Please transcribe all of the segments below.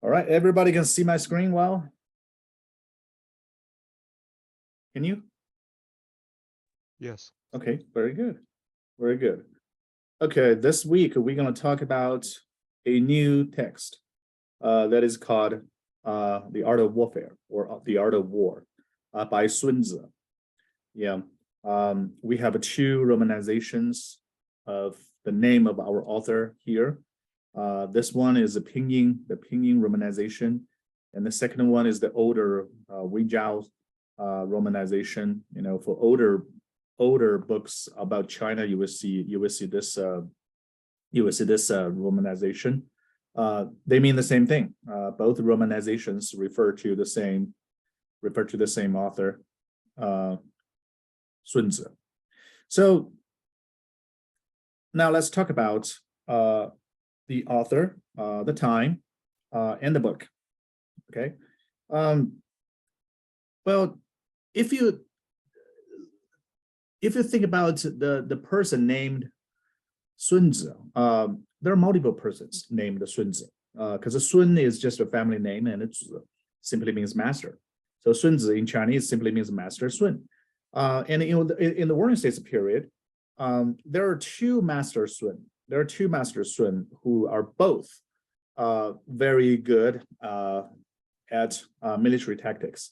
All right, everybody can see my screen well? Can you? Yes. Okay, very good. Very good. Okay, this week we're going to talk about a new text that is called The Art of Warfare or The Art of War by Sun Tzu. Yeah, we have two romanizations of the name of our author here. This one is the Pinyin romanization, and the second one is the older Weijiao romanization. You know, for older books about China, you will see this romanization. They mean the same thing. Both romanizations refer to the same author, Sun Tzu. So now let's talk about the author, the time, and the book. Okay. Well, if you think about the person named Sun Tzu, there are multiple persons named Sun Tzu, because Sun is just a family name and it simply means master. So Sun Tzu in Chinese simply means master Sun. And in the Warring States period, there are two master Sun. There are two master Sun who are both very good at military tactics,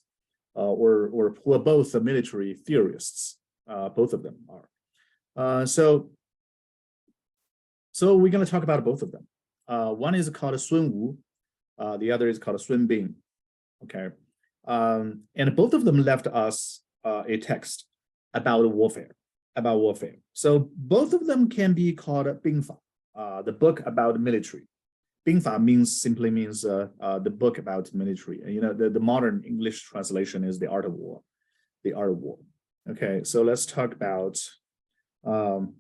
or who are both military theorists. Both of them are. So we're going to talk about both of them. One is called Sun Wu, the other is called Sun Bing. Okay, and both of them left us a text about warfare. So both of them can be called Bingfa, the book about military. Bingfa simply means the book about military. You know, the modern English translation is the Art of War. The Art of War. Okay, so let's talk about the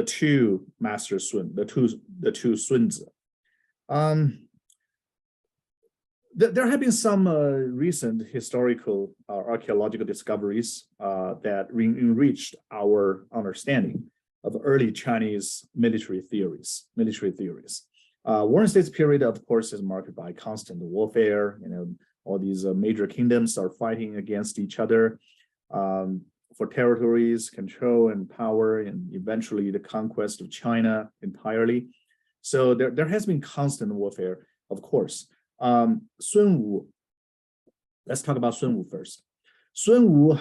two master Sun, the two Sun Tzu. There have been some recent historical archaeological discoveries that enriched our understanding of early Chinese military theories. Warring States period, of course, is marked by constant warfare. You know, all these major kingdoms are fighting against each other for territories, control, and power, and eventually the conquest of China entirely. So there has been constant warfare, of course. Sun Wu, let's talk about Sun Wu first. Sun Wu,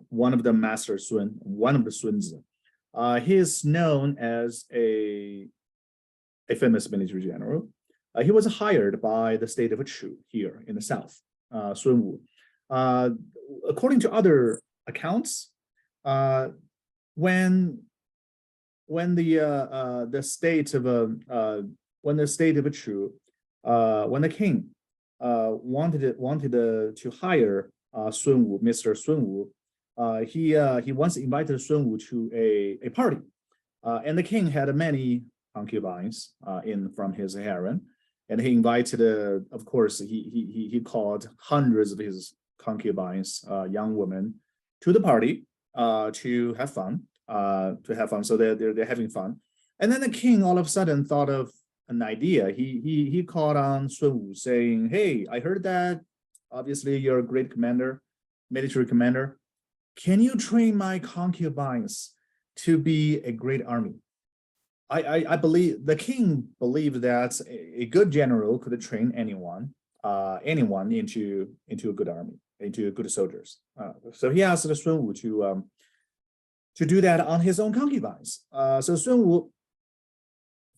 one of the master Sun, one of the Sun Tzu, he is known as a famous military general. He was hired by the state of Chu here in the south, Sun Wu. According to other accounts, when the state of Chu, when the king wanted to hire Sun Wu, Mr. Sun Wu, he once invited Sun Wu to a party, and the king had many concubines from his harem, and he invited, of course, he called hundreds of his concubines, young women, to the party to have fun. So they're having fun, and then the king all of a sudden thought of an idea. He called on Sun Wu, saying, "Hey, I heard that obviously you're a great commander, military commander. Can you train my concubines to be a great army?" I believe the king believed that a good general could train anyone into a good army, into good soldiers. So he asked Sun Wu to do that on his own concubines. So Sun Wu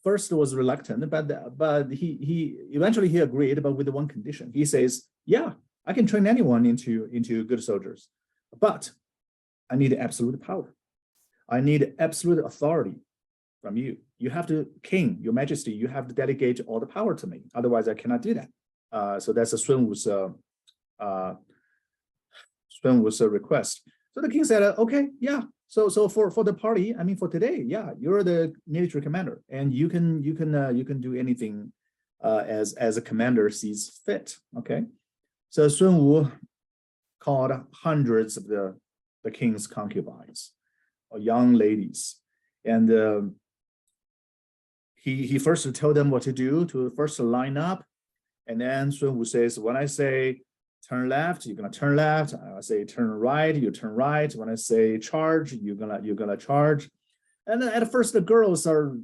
first was reluctant, but he eventually agreed, but with one condition. He says, "Yeah, I can train anyone into good soldiers, but I need absolute power. I need absolute authority from you. You have to, King, Your Majesty, you have to delegate all the power to me. Otherwise, I cannot do that." So that's a Sun Wu's request. So the king said, "Okay, yeah. So for the party, I mean for today, yeah, you're the military commander, and you can do anything as a commander sees fit." Okay. So Sun Wu called hundreds of the king's concubines, or young ladies, and he first told them what to do, to first line up. And then Sun Wu says, when I say turn left, you're gonna turn left. I say turn right, you turn right. When I say charge, you're gonna charge. And then at first the girls are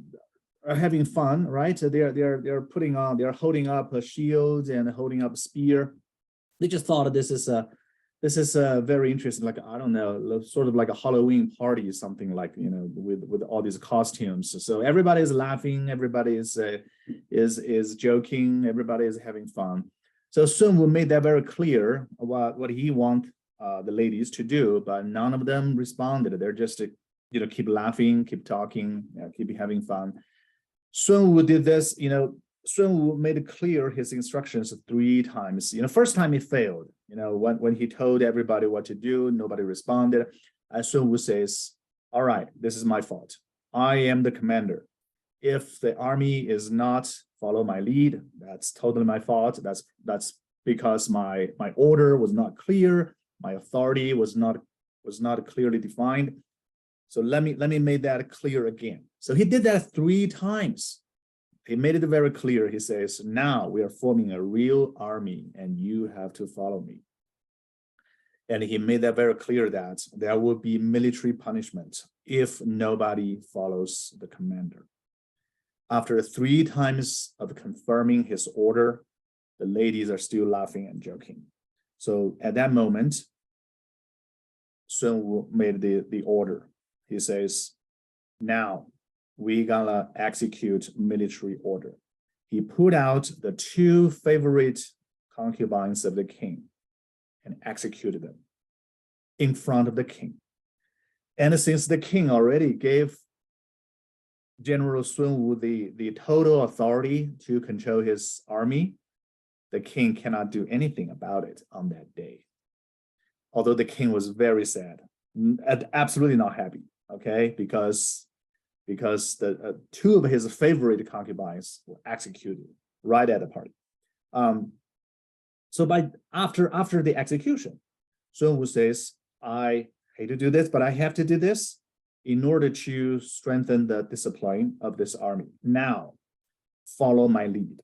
having fun, right? They're holding up a shield and holding up a spear. They just thought this is very interesting, like, I don't know, sort of like a Halloween party, something like, you know, with all these costumes. So everybody is laughing, everybody is joking, everybody is having fun. So Sun Wu made that very clear what he want the ladies to do, but none of them responded. They're just, you know, keep laughing, keep talking, keep having fun. Sun Wu did this, you know, Sun Wu made it clear his instructions 3 times. You know, first time he failed. You know, when he told everybody what to do, nobody responded. And Sun Wu says, all right, this is my fault. I am the commander. If the army is not follow my lead, that's totally my fault. That's because my order was not clear. My authority was not clearly defined. So let me make that clear again. So he did that 3 times. He made it very clear. He says, now we are forming a real army and you have to follow me. And he made that very clear that there will be military punishment if nobody follows the commander. After 3 times of confirming his order, the ladies are still laughing and joking. So at that moment, Sun Wu made the order. He says, now we gonna execute military order. He put out the 2 favorite concubines of the king and executed them in front of the king. And since the king already gave General Sun Wu the total authority to control his army, the king cannot do anything about it on that day. Although the king was very sad, absolutely not happy, okay, because the 2 of his favorite concubines were executed right at the party. So after the execution, Sun Wu says, I hate to do this, but I have to do this in order to strengthen the discipline of this army. Now, follow my lead.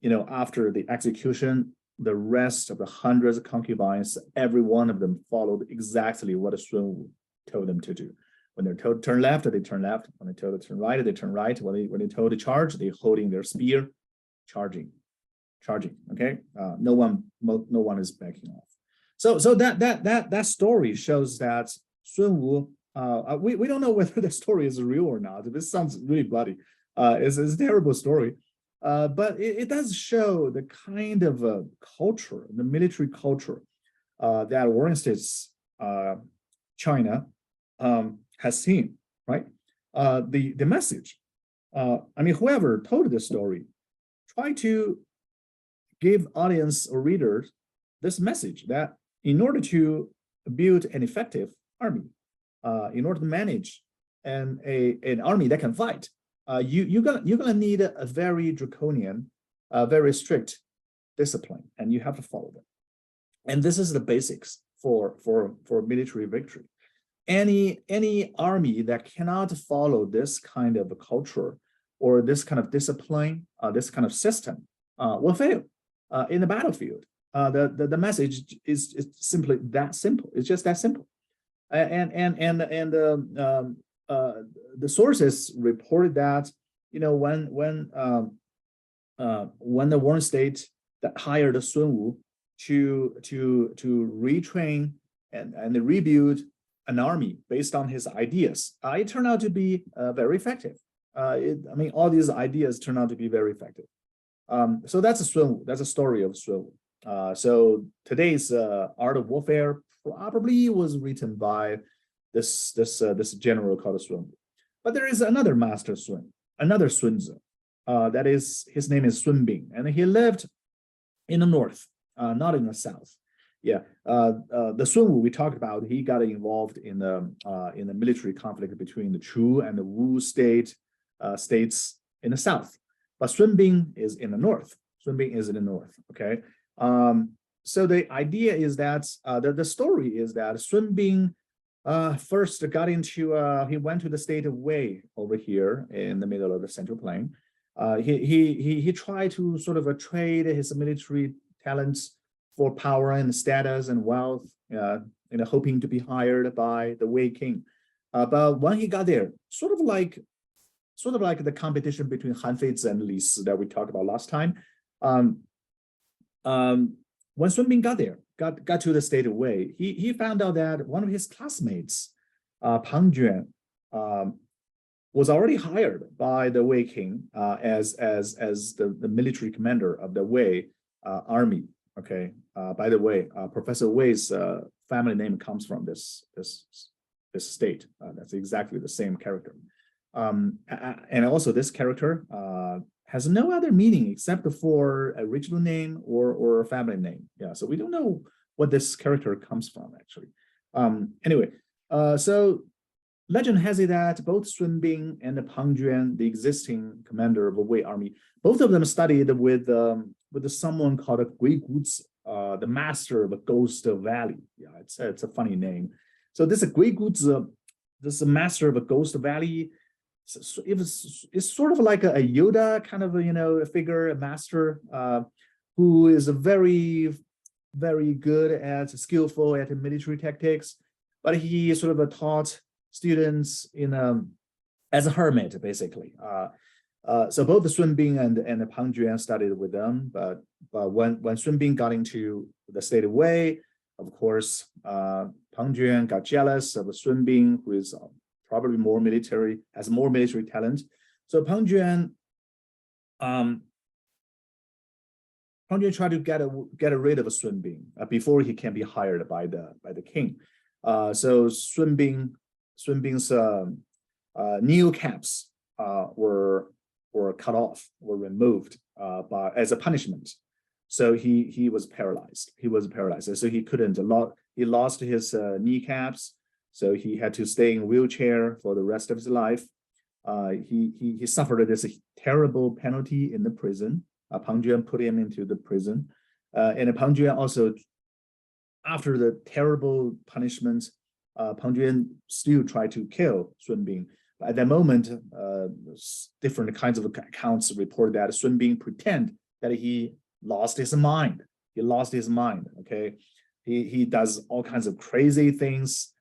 You know, after the execution, the rest of the hundreds of concubines, every one of them followed exactly what Sun Wu told them to do. When they're told to turn left, they turn left. When they're told to turn right, they turn right. When they're told to charge, they're holding their spear, charging. Okay, no one is backing off. So that story shows that Sun Wu. We don't know whether the story is real or not. This sounds really bloody. It's a terrible story, but it does show the kind of culture, the military culture that Warring States, China, has seen. Right, the message. I mean, whoever told this story, try to give audience or readers this message that in order to build an effective army, in order to manage an army that can fight, you're gonna need a very draconian, very strict discipline, and you have to follow them. And this is the basics for military victory. Any army that cannot follow this kind of a culture or this kind of discipline, this kind of system, will fail in the battlefield. The message is simply that simple. It's just that simple. The sources reported that, you know, when the Warring State that hired Sun Wu to retrain and rebuild an army based on his ideas, it turned out to be very effective. I mean, all these ideas turned out to be very effective. So that's a story of Sun Wu. So today's Art of Warfare probably was written by this general called Sun Wu. But there is another master Sun, another Sun Tzu. That is, his name is Sun Bing, and he lived in the north, not in the south. Yeah, the Sun Wu we talked about, he got involved in the military conflict between the Chu and the Wu states in the south. But Sun Bing is in the north. Sun Bing is in the north. Okay. So the idea is that the story is that Sun Bing first got into he went to the state of Wei over here in the middle of the Central Plain, He tried to sort of trade his military talents for power and status and wealth, hoping to be hired by the Wei king. But when he got there, sort of like the competition between Han Feizi and Li Si that we talked about last time. When Sun Bin got there, got to the state of Wei, he found out that one of his classmates, Pang Juan, was already hired by the Wei king as the military commander of the Wei army. Okay. By the way, Professor Wei's family name comes from this state. That's exactly the same character. And also this character has no other meaning except for a original name or a family name. Yeah, so we don't know what this character comes from actually. Anyway, so legend has it that both Sun Bin and Pang Juan, the existing commander of the Wei army, both of them studied with someone called Gui Guzi, the master of the Ghost Valley. Yeah, it's a funny name. So this Gui Guzi, this master of the Ghost Valley, it's sort of like a Yoda kind of a figure, a master who is very, very good at skillful at military tactics, but he sort of taught students as a hermit basically. So both the Sun Bin and Pang Juan studied with them, but when Sun Bin got into the state of Wei, of course, Pang Juan got jealous of Sun Bin, who is probably has more military talent. So Pang Juan tried to get rid of Sun Bin before he can be hired by the king. So Sun Bin's knee caps were cut off, were removed as a punishment. So he was paralyzed. So he couldn't. He lost his kneecaps. So he had to stay in a wheelchair for the rest of his life. He suffered this terrible penalty in the prison. Pang Juan put him into the prison. And Pang Juan also, after the terrible punishment, Pang Juan still tried to kill Sun Bin. At that moment, different kinds of accounts report that Sun Bin pretend that he lost his mind. Okay, he does all kinds of crazy things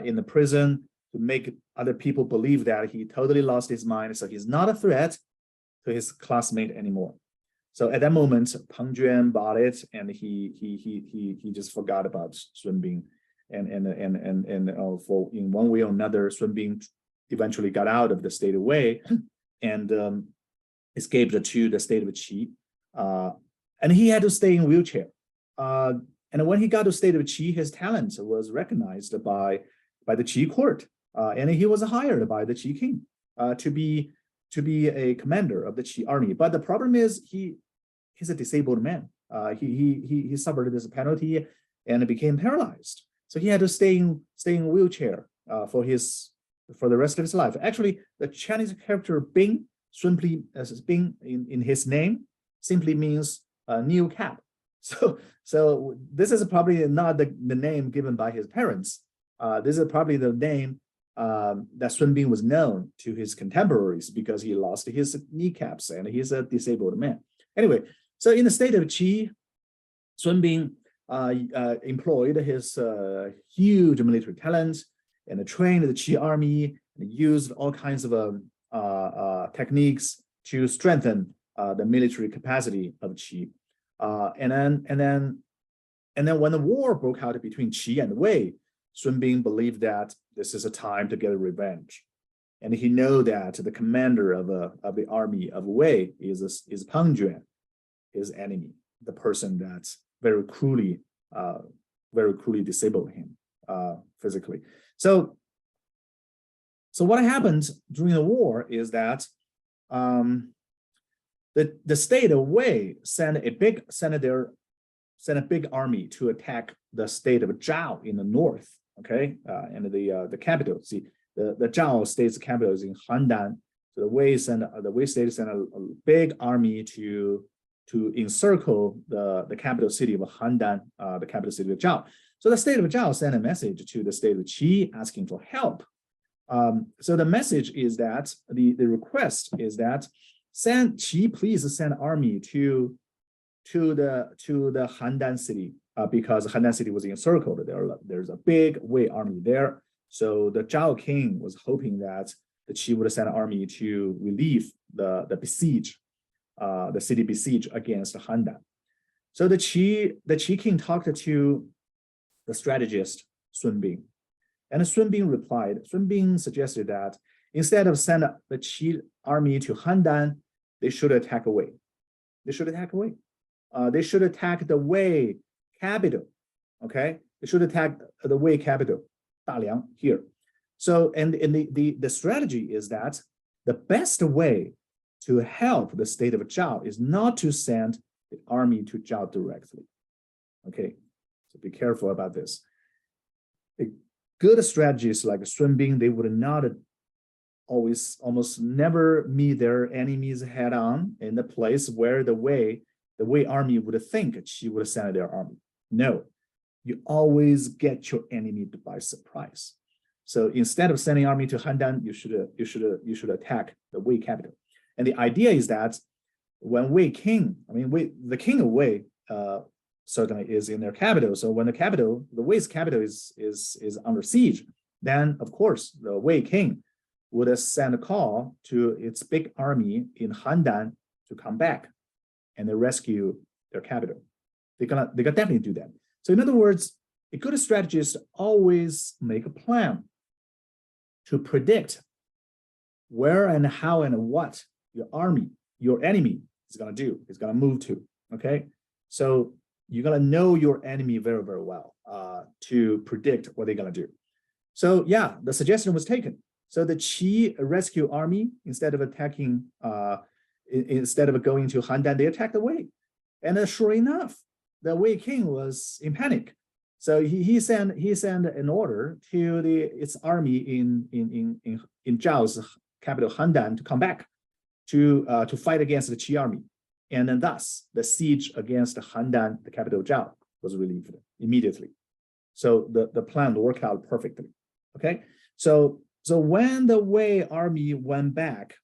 in the prison to make other people believe that he totally lost his mind. So he's not a threat to his classmate anymore. So at that moment, Pang Juan bought it, and he just forgot about Sun Bin, and for in one way or another, Sun Bin eventually got out of the state of Wei and escaped to the state of Qi, and he had to stay in a wheelchair. And when he got to the state of Qi, his talent was recognized by the Qi court, and he was hired by the Qi king to be a commander of the Qi army. But the problem is he's a disabled man. He suffered this penalty and became paralyzed. So he had to stay in a wheelchair for the rest of his life. Actually, the Chinese character Bin, simply as Bin in his name, simply means new cap. So this is probably not the name given by his parents. This is probably the name that Sun Bin was known to his contemporaries because he lost his kneecaps and he's a disabled man. Anyway, so in the state of Qi, Sun Bin employed his huge military talent and trained the Qi army and used all kinds of techniques to strengthen the military capacity of Qi. And then when the war broke out between Qi and Wei, Sun Bin believed that this is a time to get revenge, and he knew that the commander of the army of Wei is Pang Juan, his enemy, the person that's very cruelly disabled him physically. So what happened during the war is that the state of Wei sent a big army to attack the state of Zhao in the north. Okay, and the capital. See, the Zhao state's capital is in Handan. So the Wei state sent a big army to encircle the capital city of Handan, the capital city of Zhao. So the state of Zhao sent a message to the state of Qi asking for help. So the message is that the request is that Qi, please send army to the Handan city, because Handan city was encircled. There's a big Wei army there. So the Zhao king was hoping that the Qi would send an army to relieve the city besiege against Handan. So the Qi king talked to the strategist Sun Bing, and Sun Bing replied. Sun Bing suggested that instead of send the Qi army to Handan, they should attack Wei. They should attack Wei. They should attack the Wei capital. Okay, they should attack the Wei capital, Daliang, here. So, and the strategy is that the best way to help the state of Zhao is not to send the army to Zhao directly. Okay, so be careful about this. A good strategies like Sun Bing, they would not almost never meet their enemies head on in the place where the Wei army would think she would send their army. No, you always get your enemy by surprise. So instead of sending army to Handan, you should attack the Wei capital. And the idea is that when the king of Wei certainly is in their capital. So when the Wei's capital is under siege, then of course the Wei king would send a call to its big army in Handan to come back and they rescue their capital. They're gonna definitely do that. So in other words, a good strategy is to always make a plan to predict where and how and what your enemy is gonna do, is gonna move to. Okay, so you're gonna know your enemy very, very well to predict what they're gonna do. So yeah, the suggestion was taken. So the Qi rescue army, instead of attacking, instead of going to Handan, they attacked the Wei. And sure enough, the Wei king was in panic. So he sent an order to its army in Zhao's capital Handan to come back to fight against the Qi army. And then thus the siege against Handan, the capital Zhao, was relieved immediately. So the plan worked out perfectly. Okay, so when the Wei army went back,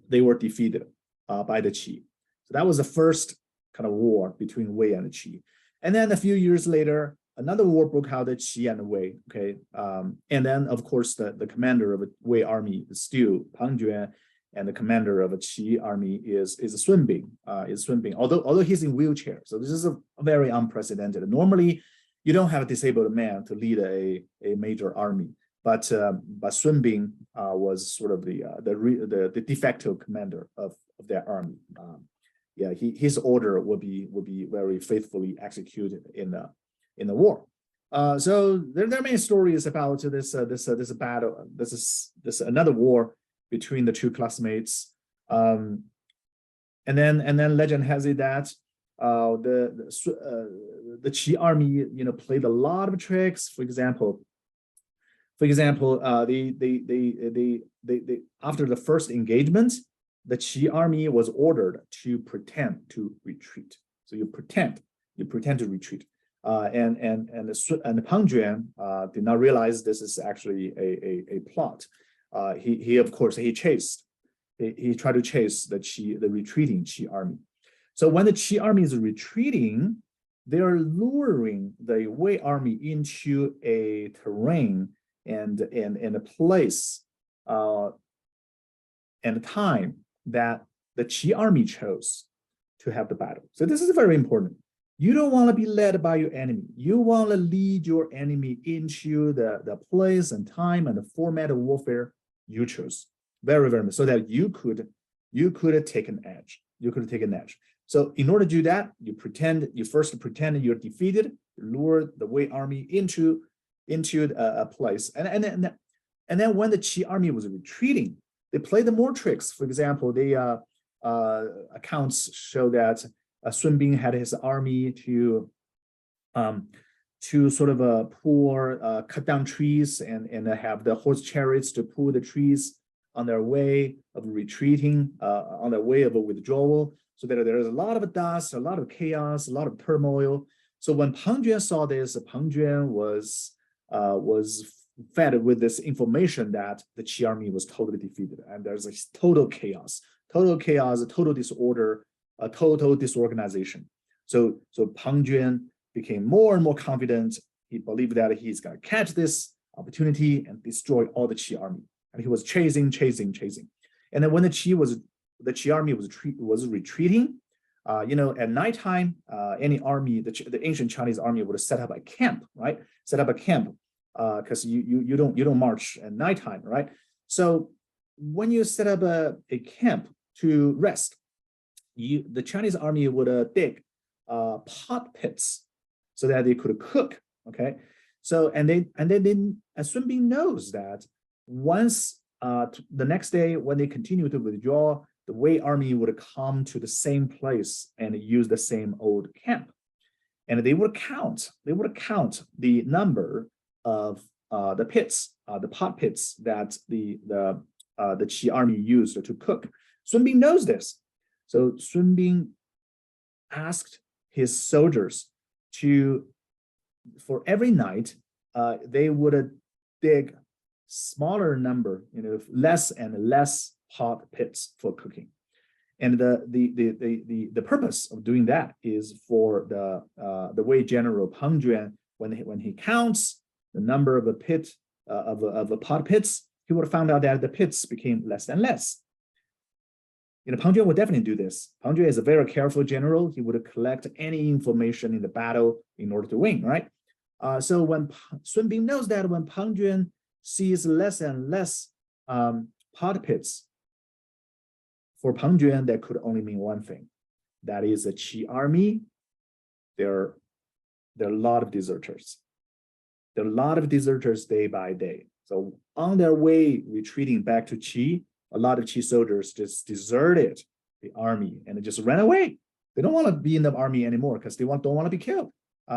they were defeated by the Qi. So that was the first kind of war between Wei and the Qi. And then a few years later, another war broke out, the Qi and the Wei. Okay, and then of course the commander of the Wei army is still Pang Juan, and the commander of a Qi army is Sun Bing. Although he's in wheelchair. So this is a very unprecedented. Normally, you don't have a disabled man to lead a major army. But Sun Bing was sort of the de facto commander of their army. His order will be very faithfully executed in the war. So there are many stories about this battle. This is another war between the two classmates. And then legend has it that the Qi army played a lot of tricks. For example, after the first engagement, the Qi army was ordered to pretend to retreat. So you pretend to retreat. And Pang Juan did not realize this is actually a plot. He tried to chase the retreating Qi army. So when the Qi army is retreating, they are luring the Wei army into a terrain and a place and a time that the Qi army chose to have the battle. So this is very important. You don't want to be led by your enemy. You want to lead your enemy into the place and time and the format of warfare you chose. Very, very much, so that you could take an edge. You could take an edge. So in order to do that, you first pretend you're defeated, lure the Wei army into a place. And then when the Qi army was retreating, they played more tricks. For example, accounts show that Sun Bing had his army to sort of cut down trees and have the horse chariots to pull the trees on their way of retreating, on their way of a withdrawal. So there is a lot of dust, a lot of chaos, a lot of turmoil. So when Pang Juan saw this, Pang Juan was fed with this information that the Qi army was totally defeated, and there's a total chaos, total disorder, a total disorganization. So Pang Juan became more and more confident. He believed that he's gonna catch this opportunity and destroy all the Qi army. And he was chasing. And then when the Qi army was retreating, at nighttime, any army, the ancient Chinese army would set up a camp, right? Set up a camp, because you don't march at nighttime, right? So when you set up a camp to rest, the Chinese army would dig pot pits so that they could cook. Okay, so and then Sun Bin knows that once the next day when they continue to withdraw, the Wei army would come to the same place and use the same old camp, and they would count the number of the pits, the pot pits that the Qi army used to cook. Sun Bin knows this, so Sun Bin asked his soldiers for every night, they would dig smaller number, less and less pot pits for cooking. And the purpose of doing that is for the Wei general Pang Juan, when he counts the number of a pit of the pot pits, he would have found out that the pits became less and less. Pang Juan would definitely do this. Pang Juan is a very careful general. He would collect any information in the battle in order to win, right? So when Sun Bin knows that when Pang Juan sees less and less pot pits, for Pang Juan, that could only mean one thing. That is the Qi army. There are a lot of deserters. There are a lot of deserters day by day. So on their way retreating back to Qi, a lot of Qi soldiers just deserted the army and just ran away. They don't want to be in the army anymore because they don't want to be killed.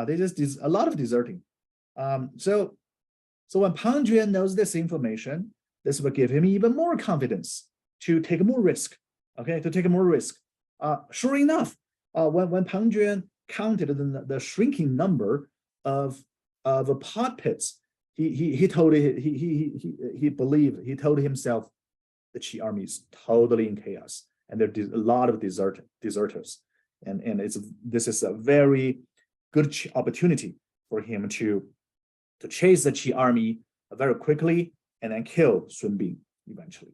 They just a lot of deserting. So when Pang Juan knows this information, this will give him even more confidence to take more risk. Okay, to take more risk. Sure enough, when Pang Juan counted the shrinking number of pot pits, he told himself the Qi army is totally in chaos, and there's a lot of deserters, and this is a very good opportunity for him to chase the Qi army very quickly and then kill Sun Bin eventually.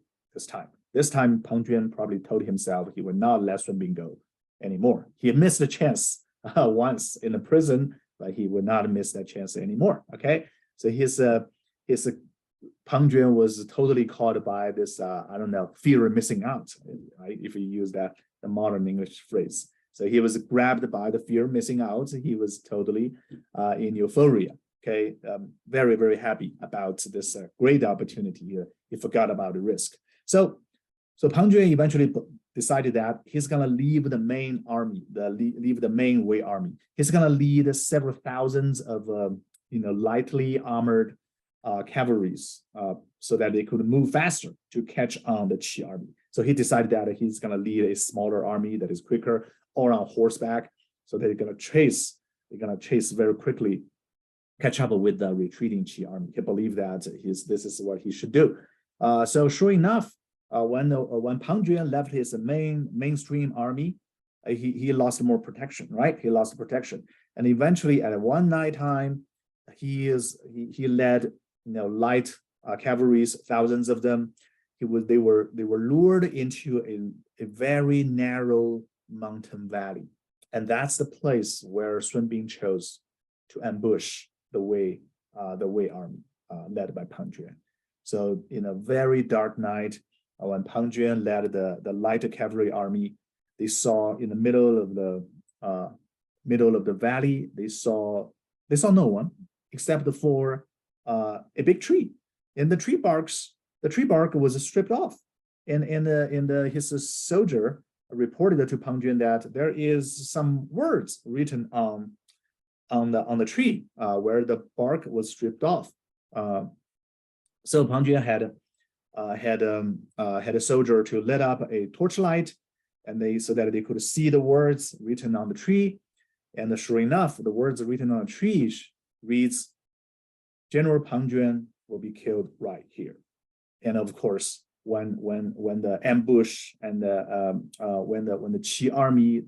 This time, Pang Juan probably told himself he would not let Sun Bin go anymore. He missed the chance once in the prison, but he would not miss that chance anymore. Okay, so his Pang Juan was totally caught by this fear of missing out, right? If you use the modern English phrase. So he was grabbed by the fear of missing out. He was totally in euphoria. Okay, very, very happy about this great opportunity here. He forgot about the risk. So Pang Juan eventually decided that he's gonna leave the main army, leave the main Wei army. He's gonna lead several thousands of lightly armored cavalries so that they could move faster to catch on the Qi army. So he decided that he's gonna lead a smaller army that is quicker or on horseback, so they're gonna chase very quickly, catch up with the retreating Qi army. He believed that this is what he should do. So sure enough, when Pang Juan left his mainstream army, he lost more protection, right? He lost protection, and eventually at one night time, he led light cavalries, thousands of them. They were lured into a very narrow mountain valley, and that's the place where Sun Bin chose to ambush the Wei army led by Pang Juan. So in a very dark night, when Pang Juan led the light cavalry army, they saw in the middle of the valley, they saw no one except for a big tree, and the tree bark was stripped off, and his soldier reported to Pang Juan that there is some words written on the tree where the bark was stripped off. So Pang Juan had a soldier to lit up a torchlight, and so that they could see the words written on the tree. And sure enough, the words written on the tree reads, "General Pang Juan will be killed right here. And of course, when the ambush and when the Qi army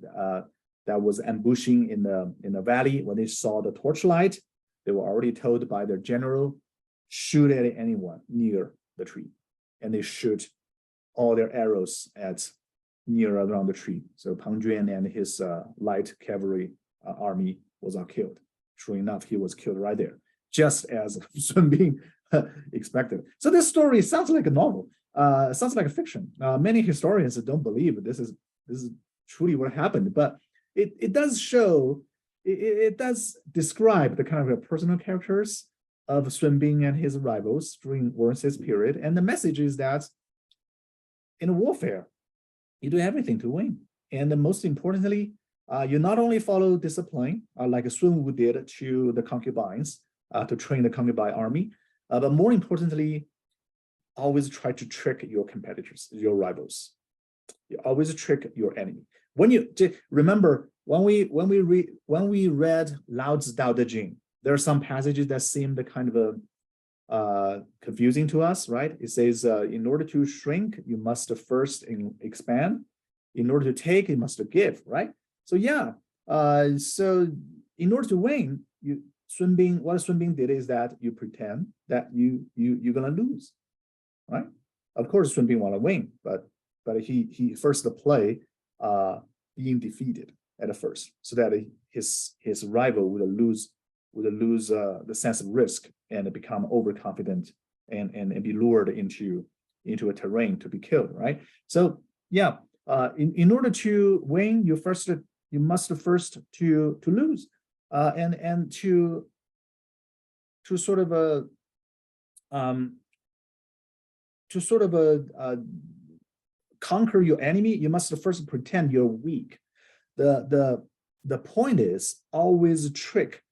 that was ambushing in the valley, when they saw the torchlight, they were already told by their general, shoot at anyone near the tree, and they shoot all their arrows at near around the tree. So Peng Juan and his light cavalry army was all killed. Sure enough, he was killed right there, just as Sun Bin expected. So this story sounds like a novel, sounds like a fiction. Many historians don't believe this is truly what happened, but it does show, it does describe the kind of personal characters of Sun Bin and his rivals during Warring States period. And the message is that in warfare, you do everything to win. And then most importantly, you not only follow discipline, like Sun Wu did to the concubines, to train the concubine army, but more importantly, always try to trick your competitors, your rivals. You always trick your enemy. When you remember, when we read Lao Tzu Dao De Jing, there are some passages that seemed kind of confusing to us, right? It says, in order to shrink, you must first expand. In order to take, you must give, right? So yeah, so in order to win, what Sun Bin did is that you pretend that you're gonna lose, right? Of course, Sun Bin want to win, but he first play being defeated at first, so that his rival would lose the sense of risk and become overconfident and be lured into a terrain to be killed, right? So yeah, in order to win, you must first to lose, and to sort of conquer your enemy, you must first pretend you're weak. The point is always trick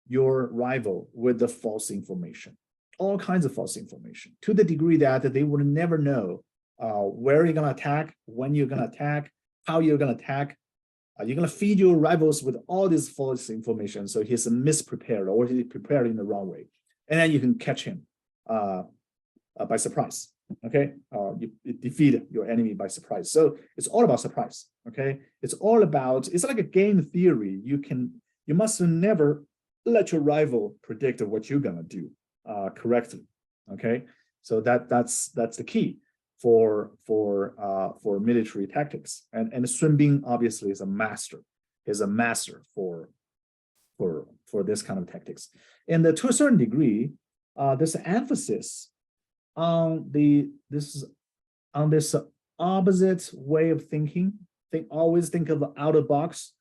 your rival with the false information, all kinds of false information, to the degree that they would never know where you're going to attack, when you're going to attack, how you're going to attack. You're going to feed your rivals with all this false information, so he's misprepared or he's prepared in the wrong way. And then you can catch him by surprise, okay? You defeat your enemy by surprise. So it's all about surprise, okay? It's like a game theory. You must never let your rival predict what you're going to do correctly, okay? So that's the key for military tactics, and Sun Bin obviously is a master. For this kind of tactics, and to a certain degree, there's an emphasis on this opposite way of thinking. Always think of the outer box.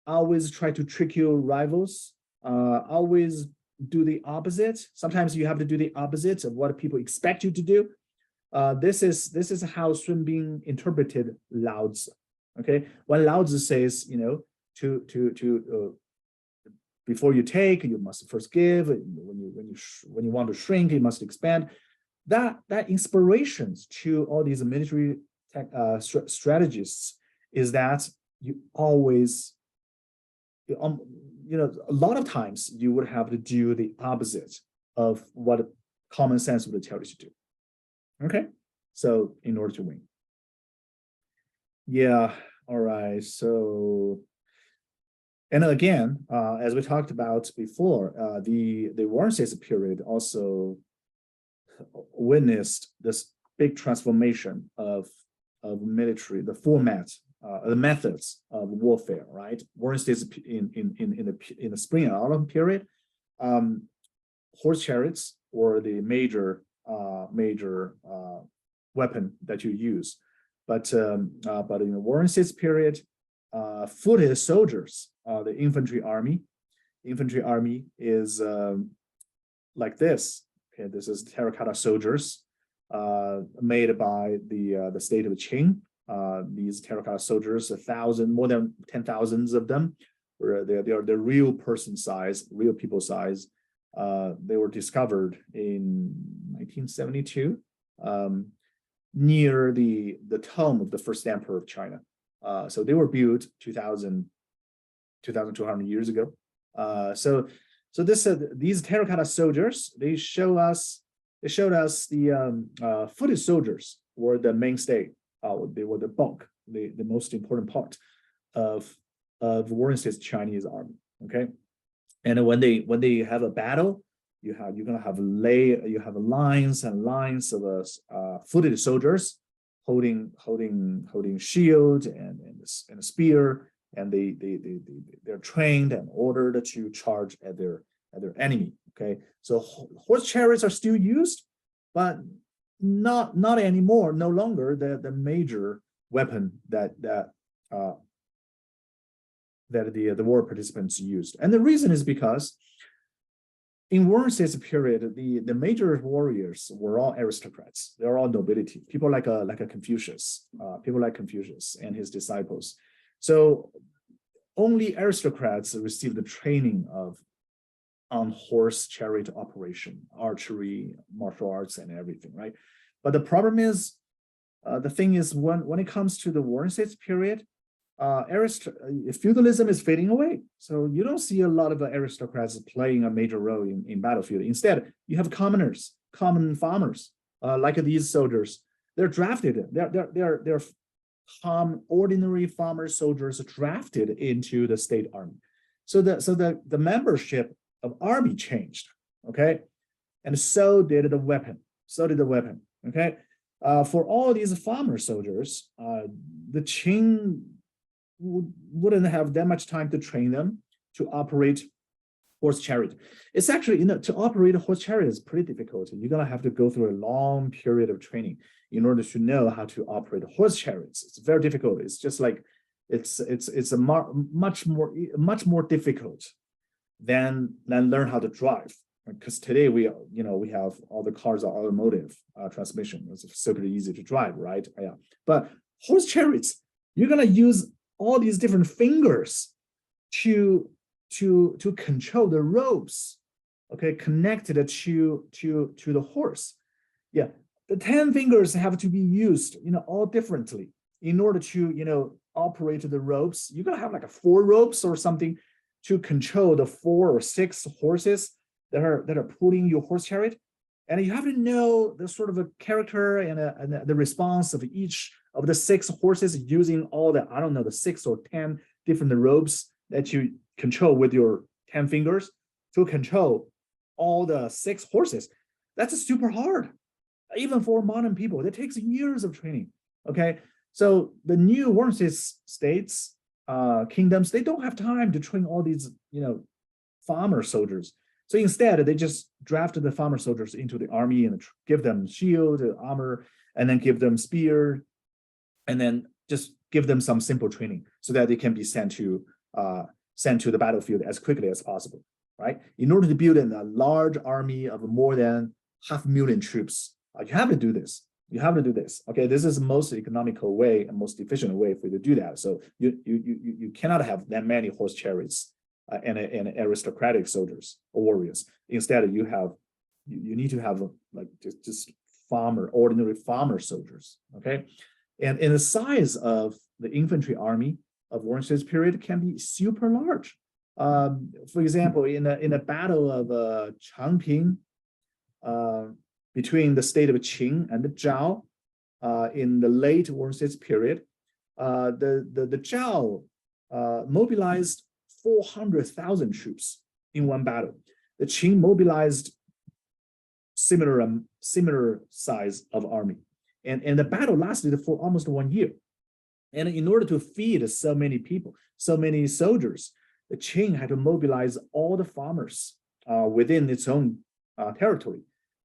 Always try to trick your rivals. Always do the opposite. Sometimes you have to do the opposite of what people expect you to do. This is how Sun Bin interpreted Lao Tzu. Okay, when Lao Tzu says, before you take, you must first give. When you want to shrink, you must expand. That inspirations to all these military strategists is that you always, a lot of times you would have to do the opposite of what common sense would tell you to do. Okay, so in order to win. Yeah, all right. So, and again, as we talked about before, the Warring States period also witnessed this big transformation of military, the format, the methods of warfare. Right, Warring States in the spring and autumn period, horse chariots were the major weapon that you use, but in the Warring States period, footed soldiers, the infantry army is like this. Okay, this is terracotta soldiers made by the state of Qing. These terracotta soldiers, more than 10,000 of them, they're real person size, real people size. They were discovered in 1972 near the tomb of the first emperor of China. So they were built 2,200 years ago. So these terracotta soldiers, they show us it showed us the footed soldiers were the mainstay. They were the bulk, the most important part of Warring States Chinese army. Okay, and when they have a battle, you're gonna have lines and lines of footed soldiers holding shield and a spear, and they're trained and ordered to charge at their enemy. Okay, so horse chariots are still used, but not anymore. No longer the major weapon that the war participants used. And the reason is because in Warring States period, the major warriors were all aristocrats. They're all nobility. People like Confucius, and his disciples. So only aristocrats received the training on horse chariot operation, archery, martial arts, and everything, right? But the problem is, the thing is, when it comes to the Warring States period, feudalism is fading away. So you don't see a lot of aristocrats playing a major role in battlefield. Instead, you have commoners, common farmers, like these soldiers. They're drafted. They're ordinary farmer soldiers drafted into the state army. So the membership of army changed. Okay, and so did the weapon. Okay, for all these farmer soldiers, the Qing wouldn't have that much time to train them to operate horse chariot. It's actually, to operate a horse chariot is pretty difficult. You're gonna have to go through a long period of training in order to know how to operate horse chariots. It's very difficult. It's just like it's a much more difficult than learn how to drive. Because today we have all the cars are automotive transmission. It's super easy to drive, right? Yeah. But horse chariots, you're gonna use all these different fingers to control the ropes, okay, connected to the horse. Yeah, the 10 fingers have to be used, all differently in order to, operate the ropes. You're gonna have like 4 ropes or something to control the 4 or 6 horses that are pulling your horse chariot. And you have to know the sort of a character and the response of each of the 6 horses using all the 6 or 10 different ropes that you control with your 10 fingers to control all the 6 horses. That's super hard, even for modern people. That takes years of training. Okay, so the new Warring States kingdoms, they don't have time to train all these farmer soldiers. So instead, they just drafted the farmer soldiers into the army and give them shield, armor, and then give them spear, and then just give them some simple training so that they can be sent to the battlefield as quickly as possible, right? In order to build a large army of more than 500,000 troops, you have to do this. You have to do this. Okay, this is the most economical way and most efficient way for you to do that. So you cannot have that many horse chariots and aristocratic soldiers or warriors. Instead, you need to have like just ordinary farmer soldiers. Okay, and the size of the infantry army of Warring States period can be super large. For example, in a battle of Changping, between the state of Qing and the Zhao, in the late Warring States period, the Zhao mobilized 400,000 troops in one battle. The Qing mobilized similar size of army, and the battle lasted for almost 1 year. And in order to feed so many people, so many soldiers, the Qing had to mobilize all the farmers within its own territory,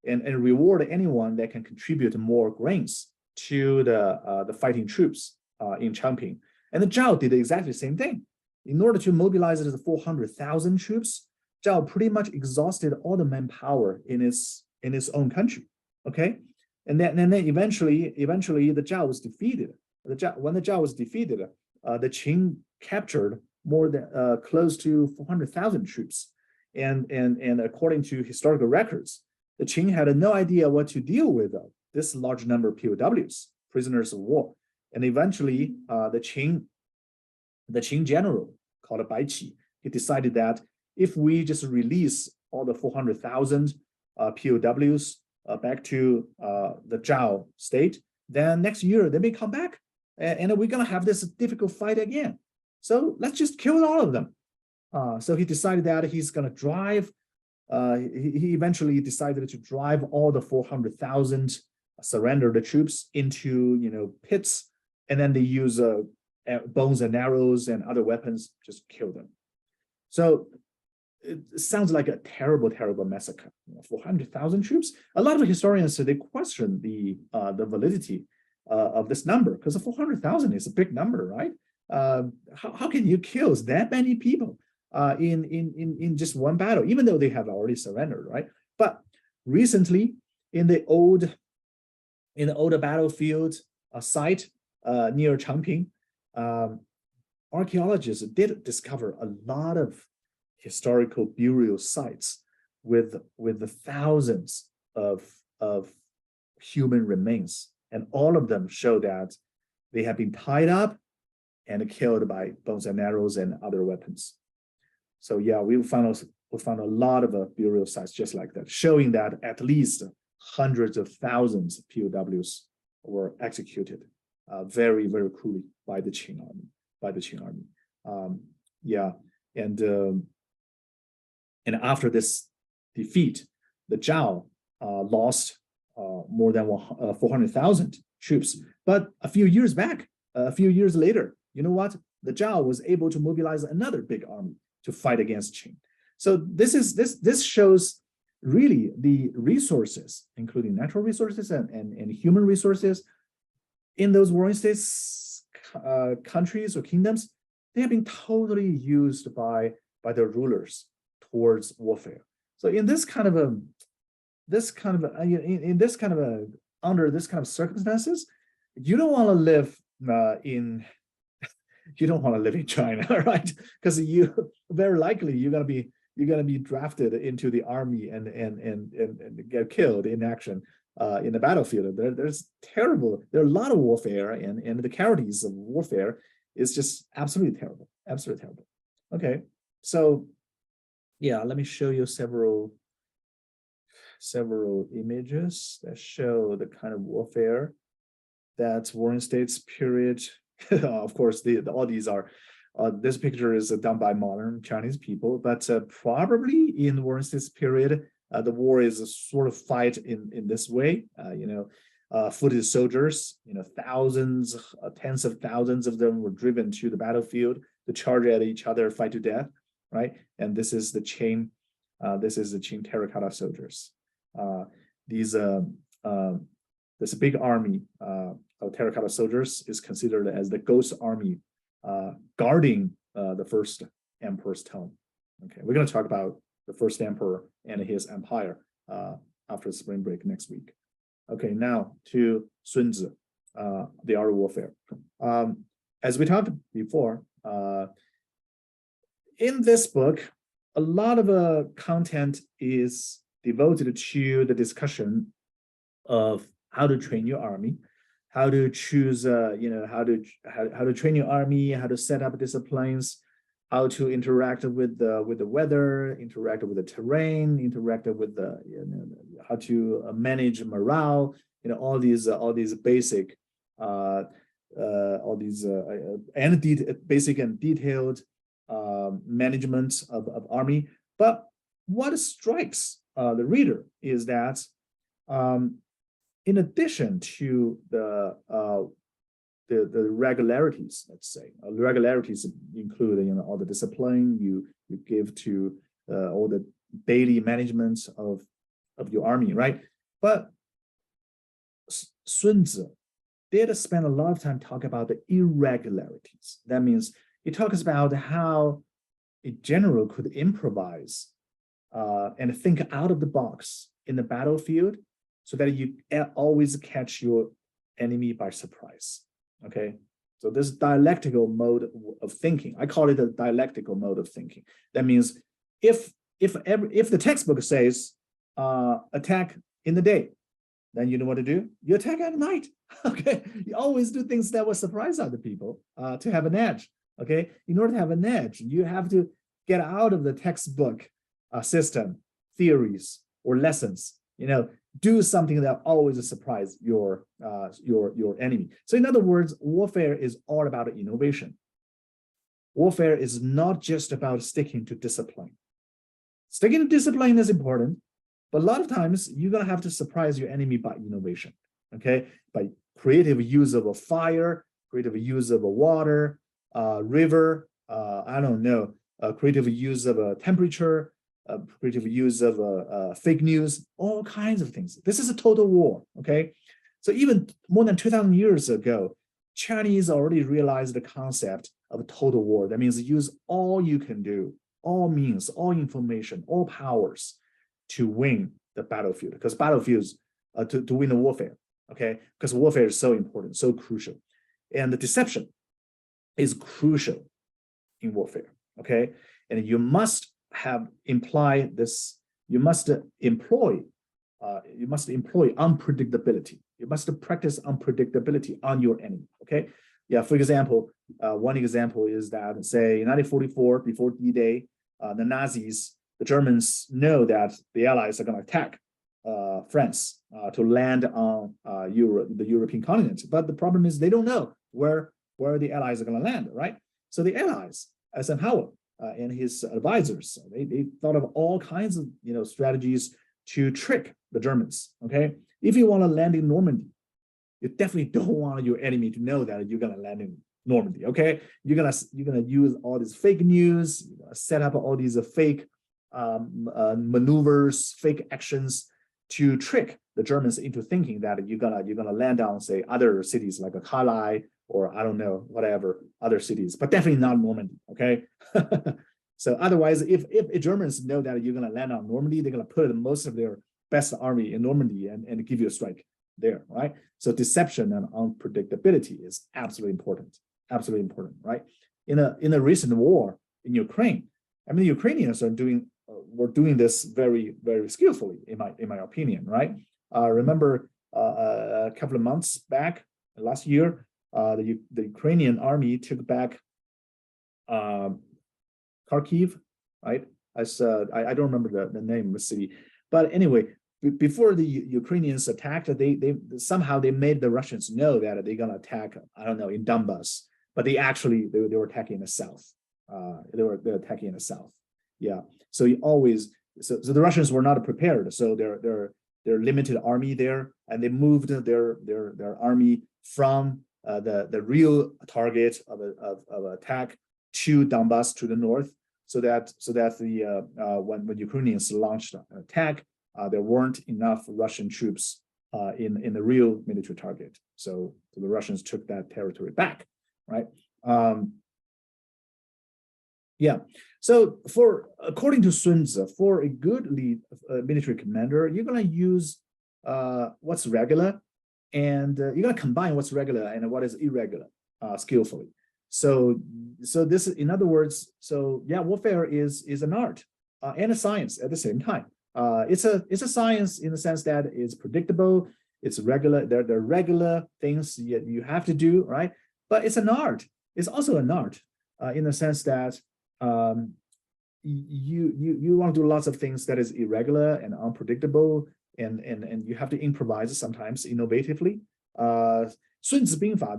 and reward anyone that can contribute more grains to the fighting troops in Changping. And the Zhao did exactly the same thing. In order to mobilize the 400,000 troops, Zhao pretty much exhausted all the manpower in its own country. Okay, and then eventually the Zhao was defeated. When the Zhao was defeated, the Qing captured more than close to 400,000 troops, and according to historical records, the Qing had no idea what to deal with this large number of POWs, prisoners of war, and eventually the Qing general called Bai Qi, he decided that if we just release all the 400,000 POWs back to the Zhao state, then next year they may come back, and we're gonna have this difficult fight again. So let's just kill all of them. So he decided that he's gonna drive. He eventually decided to drive all the 400,000 surrendered troops into pits, and then they use bows and arrows and other weapons, just kill them. So it sounds like a terrible, terrible massacre. 400,000 troops. A lot of historians they question the validity of this number, because 400,000 is a big number, right? How can you kill that many people in just one battle, even though they have already surrendered, right? But recently, in the older battlefield site near Changping, archaeologists did discover a lot of historical burial sites with the thousands of human remains, and all of them show that they have been tied up and killed by bows and arrows and other weapons. So yeah, we found a lot of burial sites just like that, showing that at least hundreds of thousands of POWs were executed very, very cruelly by the Qing army. Yeah, and after this defeat, the Zhao lost more than 400,000 troops. But a few years later, you know what? The Zhao was able to mobilize another big army to fight against Qing. So this shows really the resources, including natural resources and human resources, in those warring states, countries or kingdoms. They have been totally used by their rulers towards warfare. So in this kind of under this kind of circumstances, you don't want to live in China, right? Because you very likely you're gonna be drafted into the army and get killed in action in the battlefield. There are a lot of warfare, and the casualties of warfare is just absolutely terrible. Okay, so yeah, let me show you several images that show the kind of warfare that warring states period. Of course, all these are. This picture is done by modern Chinese people, but probably in warring states period, the war is a sort of fight in this way. Footed soldiers, thousands, tens of thousands of them were driven to the battlefield to charge at each other, fight to death, right? And this is the Qing terracotta soldiers. This big army of terracotta soldiers is considered as the ghost army guarding the first emperor's tomb. Okay, we're going to talk about the first emperor and his empire after spring break next week. Okay, now to Sun Tzu, the art of warfare. As we talked before, in this book, a lot of content is devoted to the discussion of how to train your army, how to choose, how to train your army, how to set up disciplines, how to interact with the weather, interact with the terrain, interact with how to manage morale. All these basic, basic and detailed management of army. But what strikes the reader is that in addition to the regularities, let's say, regularities include all the discipline you give to all the daily management of your army, right? But Sun Tzu did spend a lot of time talking about the irregularities. That means he talks about how a general could improvise and think out of the box in the battlefield so that you always catch your enemy by surprise. Okay, so this dialectical mode of thinking, I call it a dialectical mode of thinking. That means if the textbook says attack in the day, then you know what to do. You attack at night. Okay, you always do things that will surprise other people to have an edge. Okay, in order to have an edge, you have to get out of the textbook system, theories, or lessons. do something that always surprise your enemy. So in other words, warfare is all about innovation. Warfare is not just about sticking to discipline. Sticking to discipline is important, but a lot of times you're gonna have to surprise your enemy by innovation, okay? By creative use of a fire, creative use of a water, river, I don't know, creative use of a temperature, creative use of fake news, all kinds of things. This is a total war, okay? So even more than 2,000 years ago, Chinese already realized the concept of a total war. That means use all you can do, all means, all information, all powers to win the battlefield, because battlefields, to win the warfare, okay? Because warfare is so important, so crucial. And the deception is crucial in warfare, okay? And you must employ unpredictability. You must practice unpredictability on your enemy, okay? Yeah, for example, one example is that, say, in 1944, before D-Day, the Germans know that the Allies are going to attack France to land on the European continent. But the problem is they don't know where the Allies are going to land, right? So the Allies, Eisenhower and his advisors, they thought of all kinds of strategies to trick the Germans, okay? If you want to land in Normandy, you definitely don't want your enemy to know that you're going to land in Normandy, okay? You're gonna use all this fake news, set up all these fake maneuvers, fake actions to trick the Germans into thinking that you're gonna land on, say, other cities like a Calais or I don't know, whatever other cities, but definitely not Normandy, okay? So otherwise, if Germans know that you're gonna land on Normandy, they're gonna put most of their best army in Normandy and give you a strike there, right? So deception and unpredictability is absolutely important, right? In a recent war in Ukraine, I mean, the Ukrainians were doing this very, very skillfully, in my opinion, right? Remember a couple of months back, last year, the Ukrainian army took back Kharkiv, right? I don't remember the name of the city, but anyway, before the Ukrainians attacked, they somehow made the Russians know that they're gonna attack, I don't know, in Donbas, but they were attacking in the south. They're attacking in the south. Yeah. So the Russians were not prepared. So their limited army there, and they moved their army from the real target of attack to Donbas, to the north, so that when Ukrainians launched an attack, there weren't enough Russian troops in the real military target. So the Russians took that territory back, right? Yeah. So according to Sun Tzu, for a good military commander, you're going to use what's regular, and you're going to combine what's regular and what is irregular skillfully. So this, in other words, warfare is an art and a science at the same time. It's a science in the sense that it's predictable, it's regular. There are regular things you have to do, right? But it's an art. It's also an art in the sense that you want to do lots of things that is irregular and unpredictable, and you have to improvise sometimes innovatively. Sun Tzu Bingfa,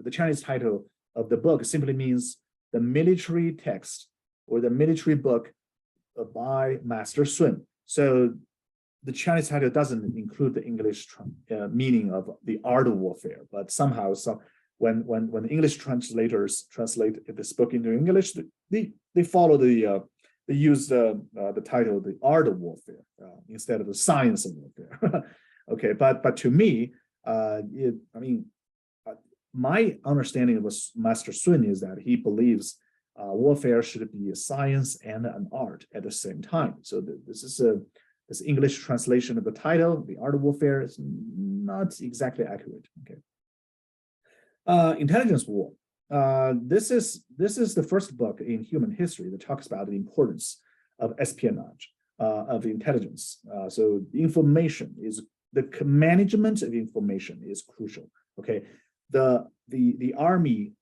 the Chinese title of the book simply means the military text or the military book by Master Sun. So the Chinese title doesn't include the English meaning of the art of warfare, but somehow, when English translators translate this book into English, they follow they use the title the art of warfare instead of the science of warfare. Okay, but to me, my understanding of Master Sun is that he believes warfare should be a science and an art at the same time. So this English translation of the title, the art of warfare, is not exactly accurate. Okay. Intelligence war. This is the first book in human history that talks about the importance of espionage, of intelligence. So information is the management of information is crucial. Okay, the army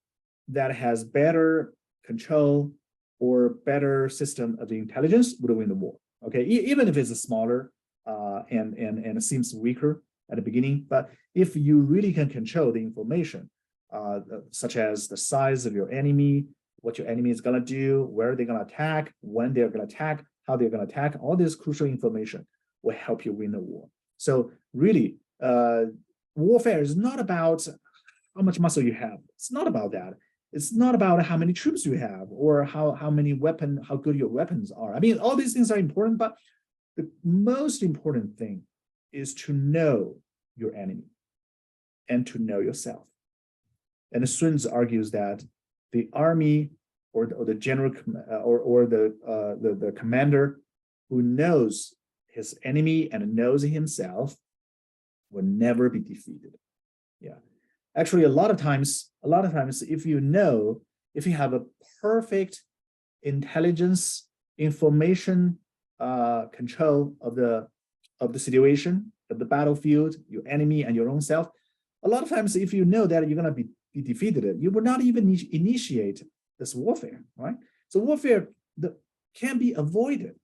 that has better control or better system of the intelligence would win the war. Okay, even if it's smaller, and it seems weaker at the beginning. But if you really can control the information, such as the size of your enemy, what your enemy is going to do, where they're going to attack, when they're going to attack, how they're going to attack, all this crucial information will help you win the war. So really, warfare is not about how much muscle you have. It's not about that. It's not about how many troops you have or how good your weapons are. I mean, all these things are important, but the most important thing is to know your enemy and to know yourself. And Sun Tzu argues that the army or the general or the commander who knows his enemy and knows himself will never be defeated. Yeah. Actually, a lot of times, if you have a perfect intelligence, information control of the situation, of the battlefield, your enemy and your own self, a lot of times, if you know that you're going to be defeated, you will not even initiate this warfare, right? So warfare can be avoided.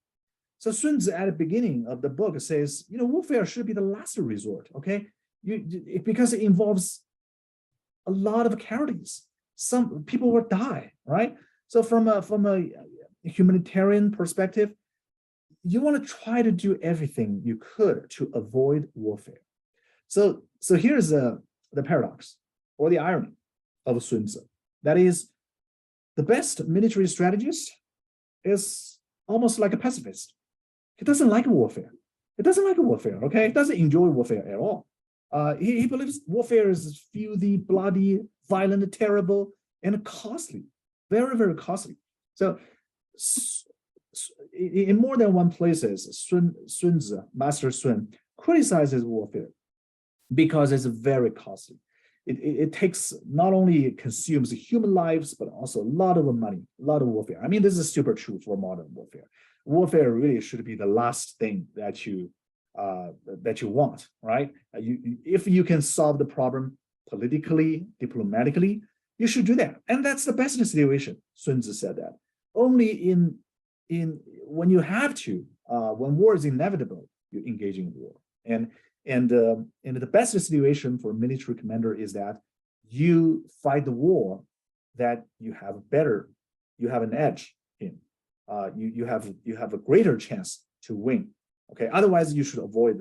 So Sun Tzu at the beginning of the book says, warfare should be the last resort, okay? Because it involves a lot of casualties. Some people will die, right? So from a humanitarian perspective, you want to try to do everything you could to avoid warfare. So here's the paradox or the irony of Sun Tzu. That is, the best military strategist is almost like a pacifist. He doesn't like warfare. Okay? He doesn't enjoy warfare at all. He believes warfare is filthy, bloody, violent, terrible, and costly. Very, very costly. So in more than one places, Sun Tzu, Master Sun, criticizes warfare because it's very costly. It takes, not only consumes human lives, but also a lot of money, a lot of warfare. I mean, this is super true for modern warfare. Warfare really should be the last thing that you want, right? If you can solve the problem politically, diplomatically, you should do that. And that's the best situation. Sun Tzu said that. Only in when you have to, when war is inevitable, you engage in war. And the best situation for a military commander is that you fight the war that you have an edge in. You have a greater chance to win. Okay. Otherwise, you should avoid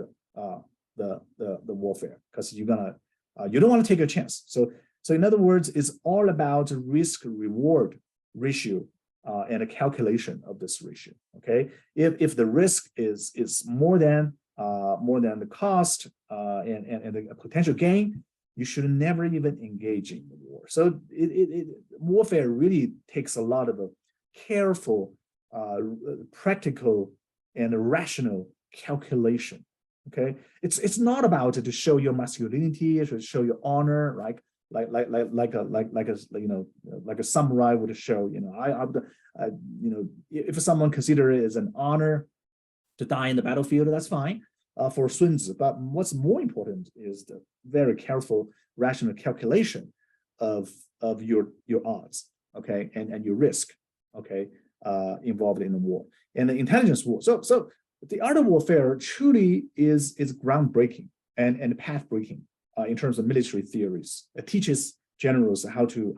the warfare because you don't want to take a chance. So in other words, it's all about risk-reward ratio and a calculation of this ratio. Okay. If the risk is more than the cost and the potential gain, you should never even engage in the war. So warfare really takes a lot of a careful, practical, and rational calculation. Okay, it's not about to show your masculinity, to show your honor, right? Like a samurai would show. If someone considers it as an honor to die in the battlefield, that's fine for Sun Tzu. But what's more important is the very careful, rational calculation of your odds, okay, and your risk, okay, involved in the war and the intelligence war. So the art of warfare truly is groundbreaking and path-breaking in terms of military theories. It teaches generals how to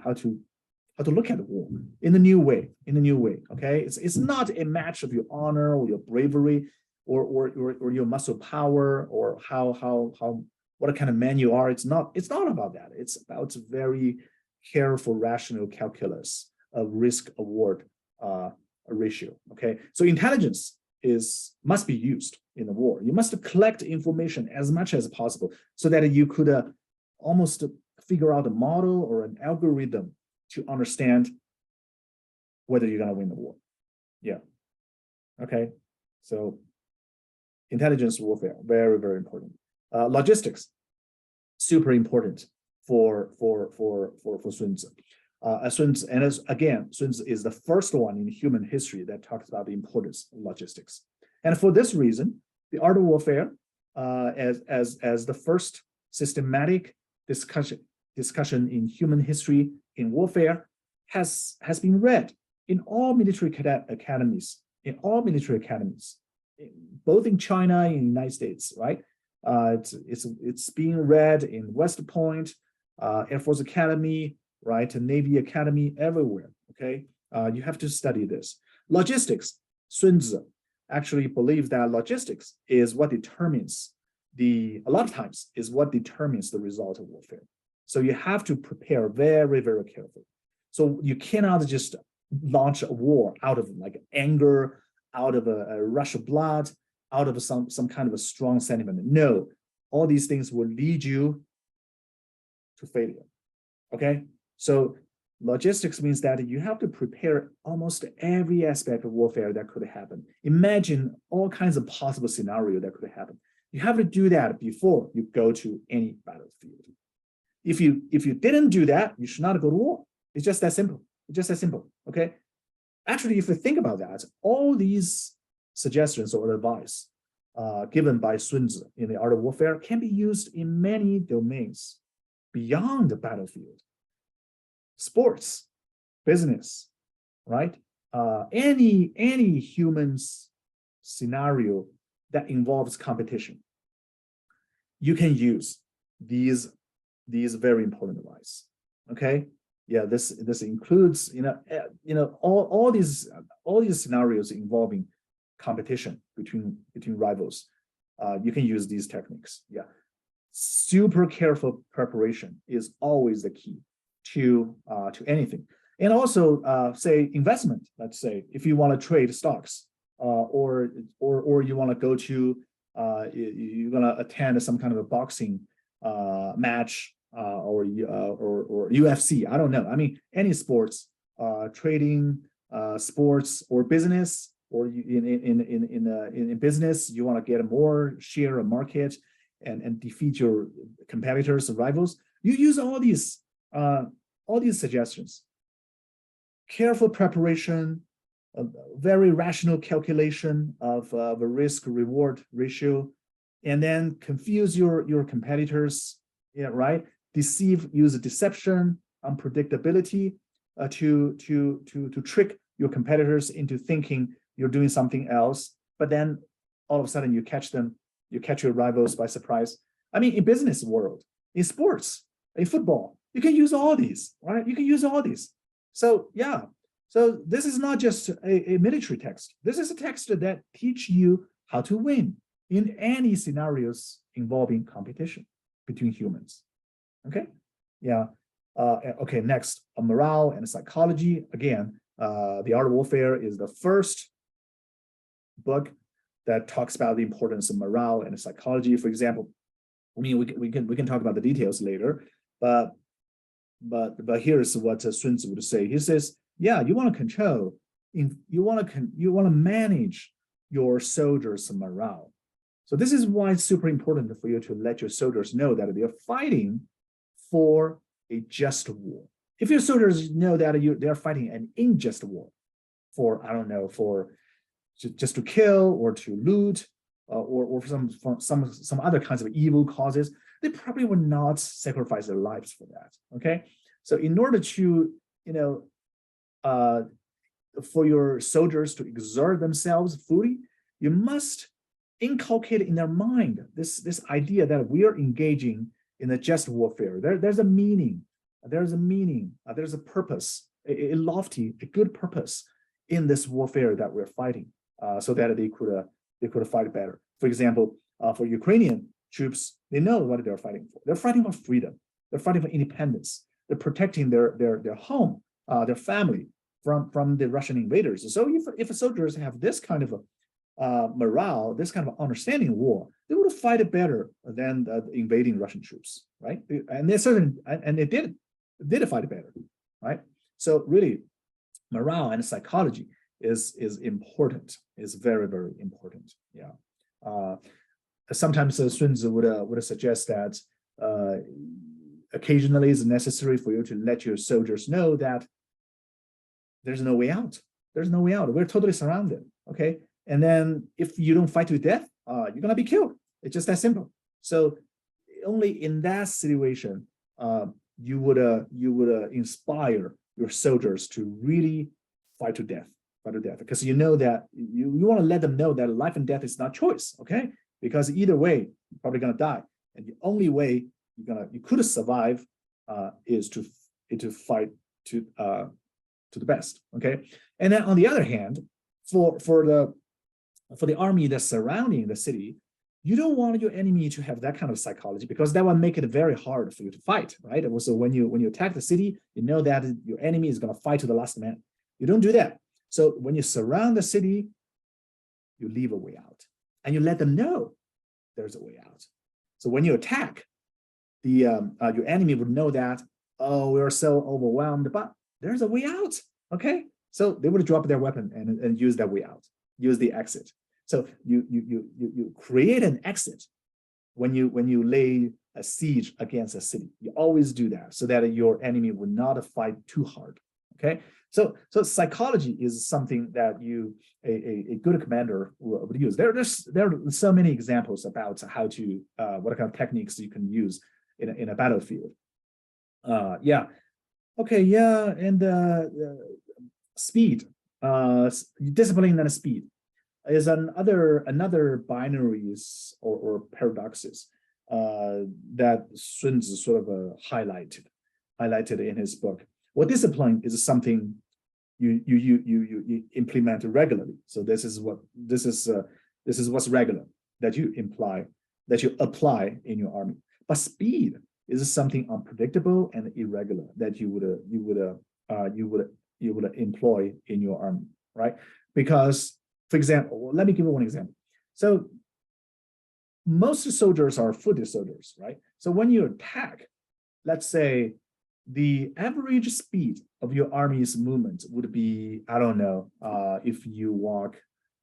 look at the war in a new way. Okay, it's not a match of your honor or your bravery or your muscle power or what kind of man you are. It's not about that. It's about very careful, rational calculus of risk-reward ratio. Okay, so intelligence must be used in the war. You must collect information as much as possible so that you could almost figure out a model or an algorithm to understand whether you're going to win the war. Yeah. Okay. So intelligence warfare, very, very important. Logistics, super important for Sun Tzu. Sun Tzu is the first one in human history that talks about the importance of logistics. And for this reason, the art of warfare, as the first systematic discussion in human history in warfare, has been read in all military academies. both in China and United States, right? It's being read in West Point, Air Force Academy, right? Navy Academy, everywhere. Okay, you have to study this. Logistics. Sun Tzu actually believes that logistics is what determines a lot of times is what determines the result of warfare. So you have to prepare very, very carefully. So you cannot just launch a war out of like anger, out of a rush of blood, out of some kind of a strong sentiment. No, all these things will lead you to failure. Okay, so logistics means that you have to prepare almost every aspect of warfare that could happen. Imagine all kinds of possible scenarios that could happen. You have to do that before you go to any battlefield. If you didn't do that, you should not go to war. It's just that simple. It's just that simple. Okay. Actually, if you think about that, all these suggestions or advice given by Sun Tzu in the Art of Warfare can be used in many domains beyond the battlefield. Sports, business, right? Any human's scenario that involves competition, you can use these very important advice. Okay, yeah, this includes all these scenarios involving competition between rivals. You can use these techniques. Yeah, super careful preparation is always the key to anything. And also say investment. Let's say if you want to trade stocks, or you want to go to you're gonna attend some kind of a boxing match or UFC. I don't know. I mean, any sports, trading, sports or business, or in business, you want to get more share of market and defeat your competitors and rivals. You use all these suggestions. Careful preparation, a very rational calculation of the risk-reward ratio, and then confuse your competitors, yeah, right? Use deception, unpredictability to trick your competitors into thinking you're doing something else, but then all of a sudden you catch your rivals by surprise. I mean, in business world, in sports, in football, you can use all these, right? You can use all these. So yeah, so this is not just a military text. This is a text that teach you how to win in any scenarios involving competition between humans. Okay, yeah. Okay, next, morale and psychology. Again, The Art of Warfare is the first book that talks about the importance of morale and psychology. For example, I mean, we can talk about the details later, but here's what Sun Tzu would say. He says, yeah, you want to control, you want to manage your soldiers' morale. So this is why it's super important for you to let your soldiers know that they're fighting for a just war. If your soldiers know that they're fighting an unjust war, for I don't know, for just to kill or to loot, or for some other kinds of evil causes, they probably would not sacrifice their lives for that. Okay, so in order to for your soldiers to exert themselves fully, you must inculcate in their mind this idea that we are engaging in a just warfare. There's a meaning, there's a purpose, a lofty, a good purpose in this warfare that we're fighting, so that they could fight better. For example, for Ukrainian troops, they know what they're fighting for. They're fighting for freedom. They're fighting for independence. They're protecting their home, their family from the Russian invaders. So if soldiers have this kind of morale, this kind of understanding of war, they would fight it better than the invading Russian troops, right? And they did fight it better, right? So really, morale and psychology is important, is very, very important. Yeah. Sometimes Sun Tzu would suggest that occasionally it's necessary for you to let your soldiers know that there's no way out. There's no way out. We're totally surrounded. Okay. And then if you don't fight to death, you're gonna be killed. It's just that simple. So only in that situation, you would inspire your soldiers to really fight to death. fight to death, because you know that you want to let them know that life and death is not choice, okay? Because either way, you're probably gonna die, and the only way you could survive is to fight to the best, okay? And then on the other hand, for the army that's surrounding the city, you don't want your enemy to have that kind of psychology, because that will make it very hard for you to fight, right? And so when you attack the city, you know that your enemy is going to fight to the last man. You don't do that. So when you surround the city, you leave a way out, and you let them know there's a way out. So when you attack, your enemy would know that, oh, we're so overwhelmed, but there's a way out. Okay, so they would drop their weapon and use that way out, use the exit. So you create an exit when you lay a siege against a city. You always do that so that your enemy will not fight too hard. Okay, so psychology is something that a good commander would use. There are so many examples about how to what kind of techniques you can use in a battlefield. Yeah, okay, yeah, and speed, discipline and speed is another binaries or paradoxes that Sun Tzu sort of highlighted in his book. Well, discipline is something you implement regularly. So this is what's regular that you apply in your army. But speed is something unpredictable and irregular that you would employ in your army, right? Because, for example, let me give you one example. So most soldiers are footed soldiers, right? So when you attack, let's say the average speed of your army's movement would be, I don't know, if you walk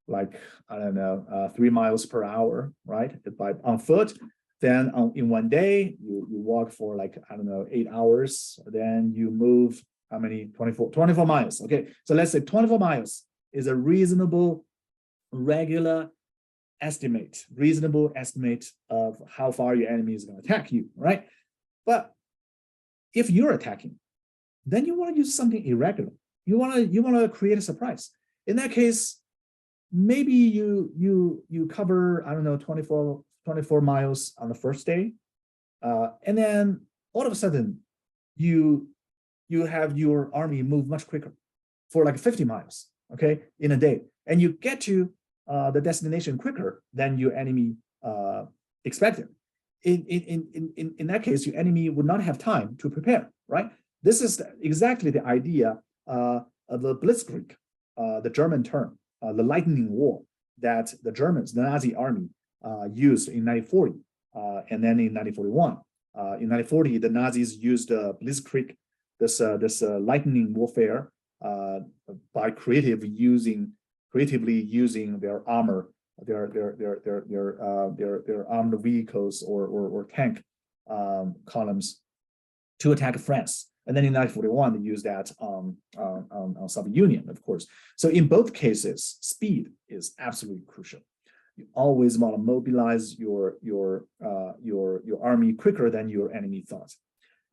like, I don't know, 3 miles per hour, right? On foot, then in one day, you walk for like, I don't know, 8 hours, then you move how many? 24 miles. Okay, so let's say 24 miles is a reasonable estimate of how far your enemy is going to attack you, right? But if you're attacking, then you want to use something irregular. You want to create a surprise. In that case, maybe you cover, I don't know, 24 miles on the first day, and then all of a sudden you have your army move much quicker for like 50 miles, okay, in a day, and you get to the destination quicker than your enemy expected. In that case, your enemy would not have time to prepare, right? This is exactly the idea of the Blitzkrieg, the German term, the lightning war that the Nazi army used in 1940, and then in 1941. In 1940, the Nazis used Blitzkrieg, this lightning warfare, by creatively using their armor, their armed vehicles or tank columns to attack France. And then in 1941, they used that on Soviet Union, of course. So in both cases, speed is absolutely crucial. You always want to mobilize your army quicker than your enemy thought.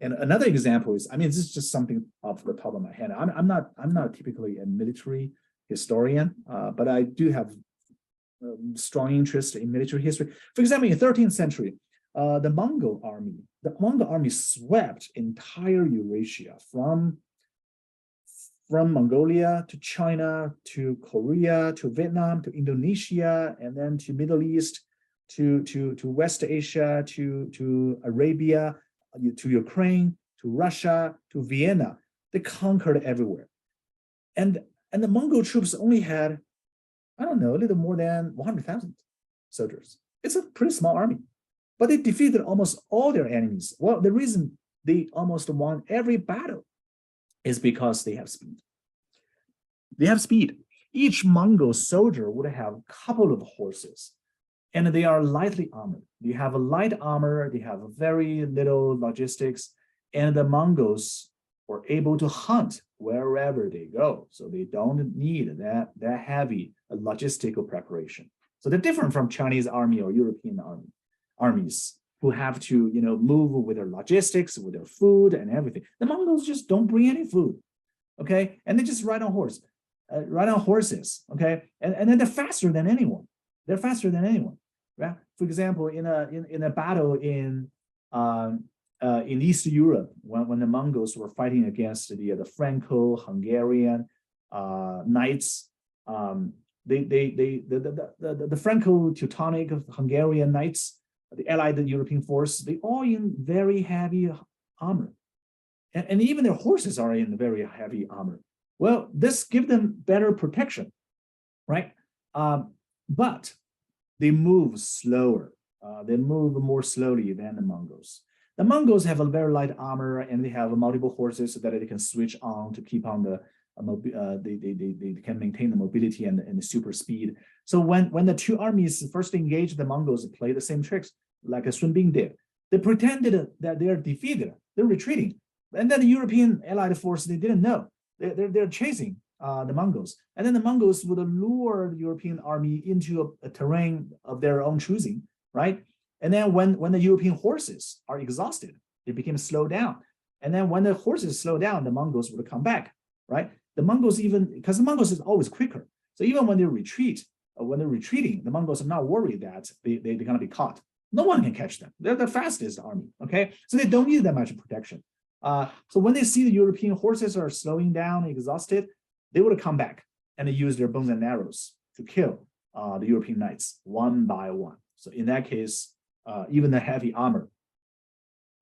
And another example is, I mean, this is just something off the top of my head. I'm not typically a military historian, but I do have strong interest in military history. For example, in the 13th century, the Mongol army swept entire Eurasia from Mongolia to China to Korea to Vietnam to Indonesia, and then to Middle East to West Asia to Arabia, to Ukraine, to Russia, to Vienna. They conquered everywhere. And the Mongol troops only had, I don't know, a little more than 100,000 soldiers. It's a pretty small army, but they defeated almost all their enemies. Well, the reason they almost won every battle is because they have speed. They have speed. Each Mongol soldier would have a couple of horses, and they are lightly armored. They have a light armor, they have very little logistics, and the Mongols were able to hunt wherever they go. So they don't need that heavy logistical preparation. So they're different from Chinese army or European armies who have to, move with their logistics, with their food and everything. The Mongols just don't bring any food, okay? And they just ride on horse. ride on horses, okay, and then they're faster than anyone. They're faster than anyone, right? For example, in a battle in East Europe, when the Mongols were fighting against the Franco-Hungarian knights, the Franco-Teutonic Hungarian knights, the allied European force, they all in very heavy armor, and even their horses are in very heavy armor. Well, this gives them better protection, right? But they move slower. They move more slowly than the Mongols. The Mongols have a very light armor, and they have multiple horses so that they can switch on to keep on the they can maintain the mobility and the super speed. So when the two armies first engaged, the Mongols play the same tricks like Sun Bing did. They pretended that they are defeated, they're retreating, and then the European allied force, they didn't know. They're chasing the Mongols, and then the Mongols would lure the European army into a terrain of their own choosing, right? And then when the European horses are exhausted, they became slow down. And then when the horses slow down, the Mongols would come back, right? The Mongols, even because the Mongols is always quicker, so even when they retreat, when they're retreating, the Mongols are not worried that they're going to be caught. No one can catch them. They're the fastest army, okay? So they don't need that much protection. So when they see the European horses are slowing down, exhausted, they would come back and they use their bows and arrows to kill the European knights one by one. So in that case, even the heavy armor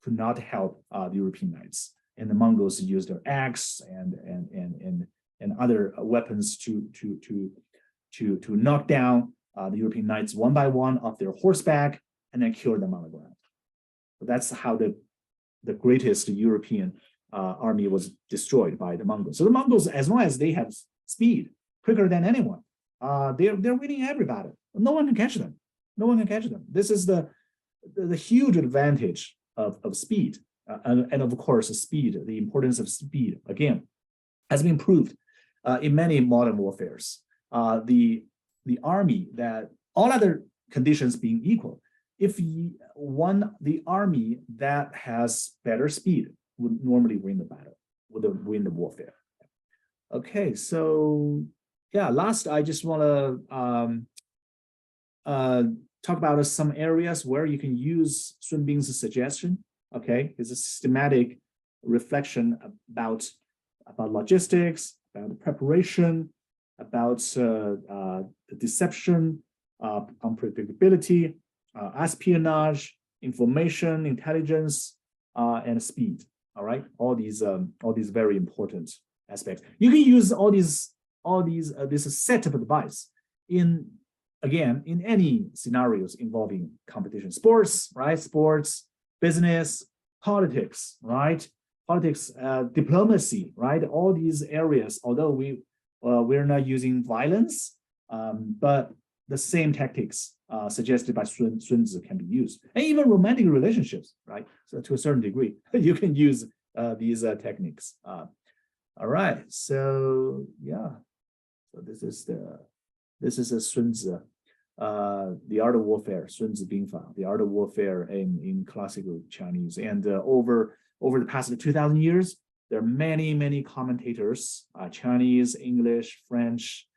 could not help the European knights. And the Mongols used their axe and other weapons to knock down the European knights one by one off their horseback and then kill them on the ground. So that's how the greatest European army was destroyed by the Mongols. So the Mongols, as long as they have speed, quicker than anyone, they're winning every battle. No one can catch them. No one can catch them. This is the huge advantage of speed. And of course, speed, the importance of speed, again, has been proved in many modern warfares. The army that, all other conditions being equal, if the army that has better speed would normally win the battle, would win the warfare. Okay, so yeah, last I just want to talk about some areas where you can use Sun Bing's suggestion. Okay, it's a systematic reflection about logistics, about preparation, about deception, unpredictability, espionage, information, intelligence, and speed. All right, all these very important aspects. You can use all these this set of advice in any scenarios involving competition, sports, right? Sports, business, politics, right? Politics, diplomacy, right? All these areas, although we're not using violence, but the same tactics suggested by Sun Tzu can be used, and even romantic relationships, right? So to a certain degree, you can use these techniques. All right, so yeah, so this is a Sun Tzu, the Art of Warfare, Sun Tzu Bingfa, the Art of Warfare in classical Chinese, and over the past 2,000 years, there are many commentators, Chinese, English, French,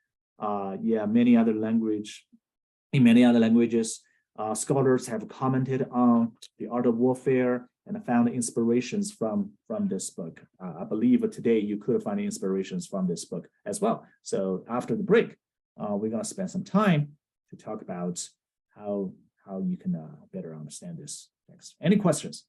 many other languages. Scholars have commented on the Art of Warfare and found inspirations from this book. I believe today you could find inspirations from this book as well. So after the break, we're going to spend some time to talk about how you can better understand this text. Any questions?